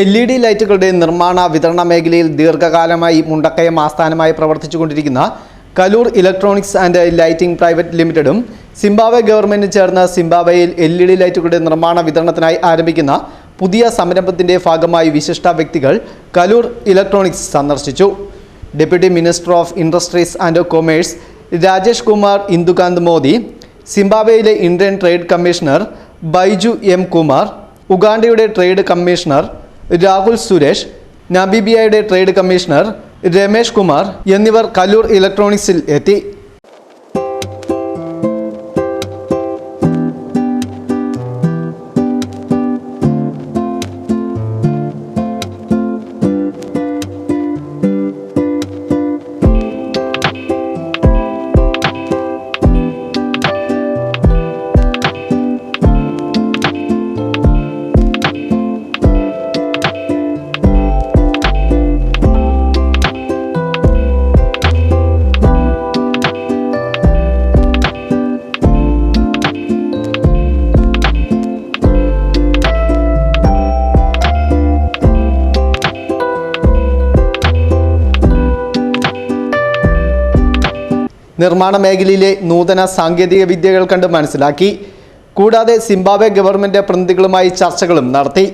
LED ലൈറ്റുകളുടെ നിർമ്മാണ വിതരണ മേഖലയിൽ ദീർഘകാലമായി മുണ്ടക്കയം ആസ്ഥാനമായി പ്രവർത്തിച്ചുകൊണ്ടിരിക്കുന്ന Kaloor electronics and lighting private ലിമിറ്റഡും സിംബാബ്വെ ഗവൺമെന്റും ചേർന്ന് സിംബാബ്വെയിൽ LED ലൈറ്റുകളുടെ നിർമ്മാണ വിതരണത്തിനായി ആരംഭിക്കുന്ന പുതിയ സംരംഭത്തിന്റെ ഭാഗമായി വിശിഷ്ട വ്യക്തികൾ കലൂർ ഇലക്ട്രോണിക്സ് സന്ദർശിച്ചു. Deputy minister of industries and commerce Rajesh Kumar Indukant Modi, സിംബാബ്വെയിലെ Indian trade commissioner Baiju M Kumar, ഉഗാണ്ടയുടെ ട്രേഡ് കമ്മീഷണർ രാഹുൽ സുരേഷ്, നമീബിയയുടെ ട്രേഡ് കമ്മീഷണർ രമേഷ് കുമാർ എന്നിവർ കലൂർ ഇലക്ട്രോണിക്സിൽ എത്തി. നിർമ്മാണ മേഖലയിലെ നൂതന സാങ്കേതിക വിദ്യകൾ കണ്ട് മനസ്സിലാക്കി. കൂടാതെ സിംബാബ്വെ ഗവൺമെന്റ് പ്രതിനിധികളുമായി ചർച്ചകളും നടത്തി.